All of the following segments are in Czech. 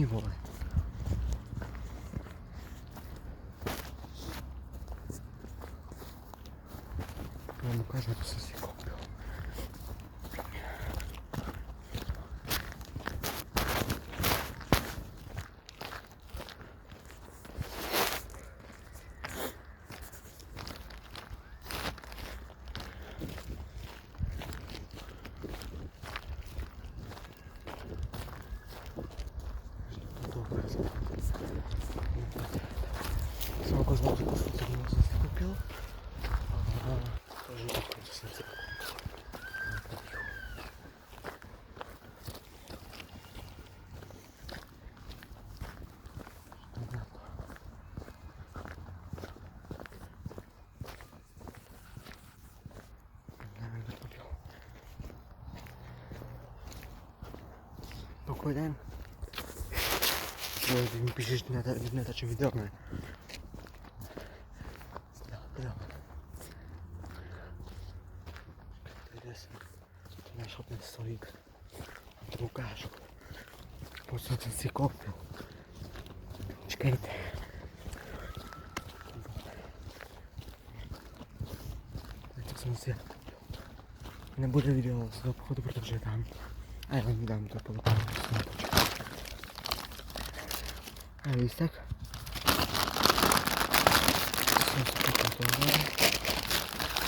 Ty vole. Já vám ukážu, co jsem si koupil. Jsem ukazoval, že poslední jsem si koupil. A takže takové, co jsem si koupil. Pokoj den. Ty mi píšeš, že natáčím video, ne? Teda. Tady jsem. To našel ten stolík. A to ukážu. Posledně jsem si koupil. Čekejte. Tak jsem si nebude video z toho pochodu, protože je tam. A já vám dám to potom. A lístek. Jsem si koupil tohle.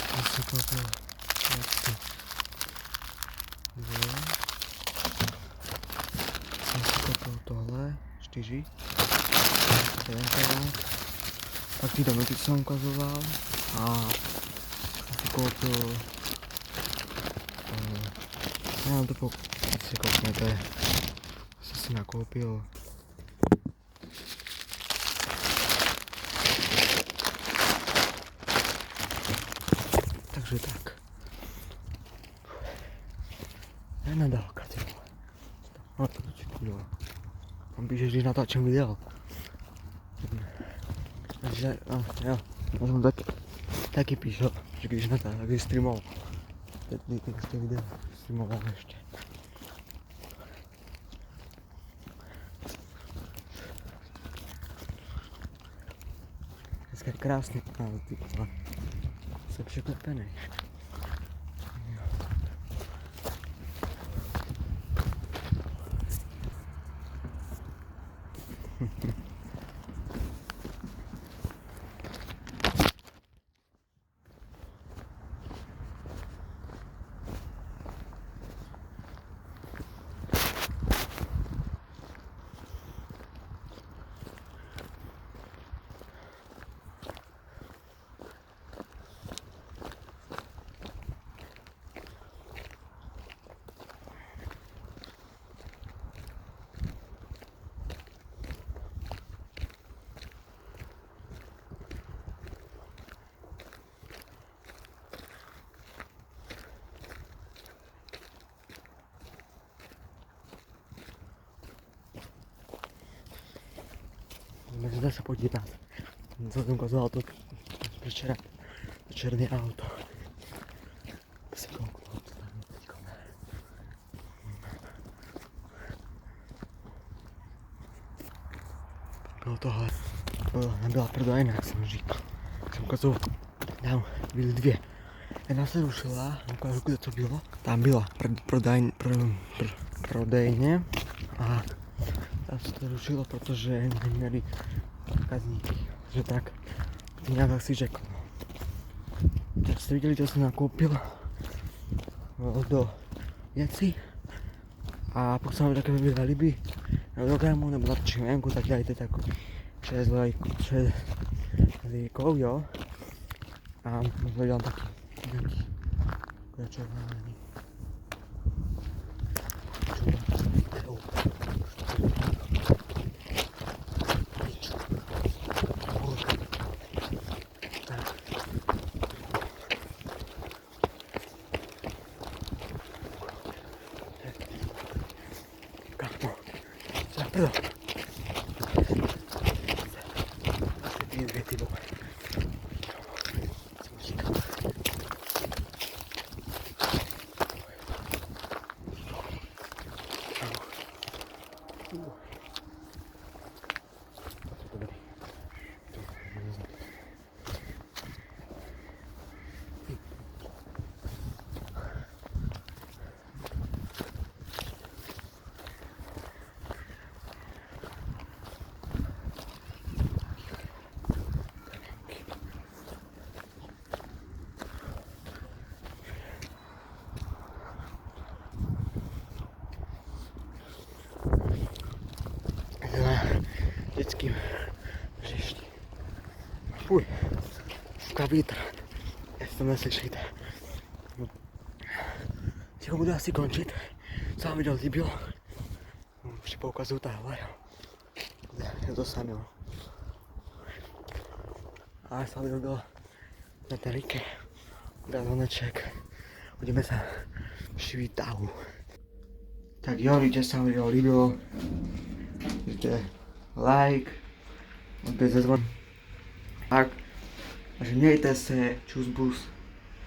Jsem si koupil dvě. Jsem si koupil tohle, 4. Pak ty domy, co jsem ukazoval. A jsem si koupil já vám to si koukněte, jsem si nakoupil takže tak. Je nadálka, ty vole. No to video. Tam píšeš, když natáčím video. Takže, jo, já jsem taky píšel, že když natáčím, tak když streamoval. Teď ještě video streamoval ještě. Dneska je krásný, ale ty vole. Jsem překvapený. Můžete se podívat, co jsem ukazoval to včera, to černé auto. Se kouknu, co tam je teďko. Bylo tohle, nebyla prodajna, jak jsem říkal. Jsem ukazoval, tam byly dvě. Jedna se rušila, ukážu, kde to bylo. Tam byla prodejně a tam se to rušilo, protože neměli zákazníky, že tak nějak si řekl. Tak jste viděli, co jsem nakoupil do věcí a pokud se vám takové videa líbí na programu nebo na členku, tak dajte takový 6 lajků, jo, a možná dělám taky nějaký pokračování. Perdón. Estoy divertido. takým žešti. Fuj, fúka vítr. Jestli to neslyšíte. Ticho budu asi končit. Co vám video líbilo. Už poukazuju tahle. Je to samé. A sa mi ľúbilo na terike. Gazoneček. Budeme sa šiviť tahu. Tak jo, víte, sa mi video líbilo. Víte, like. Odběr ze zvon. Tak. Takže mějte se. Čus bus.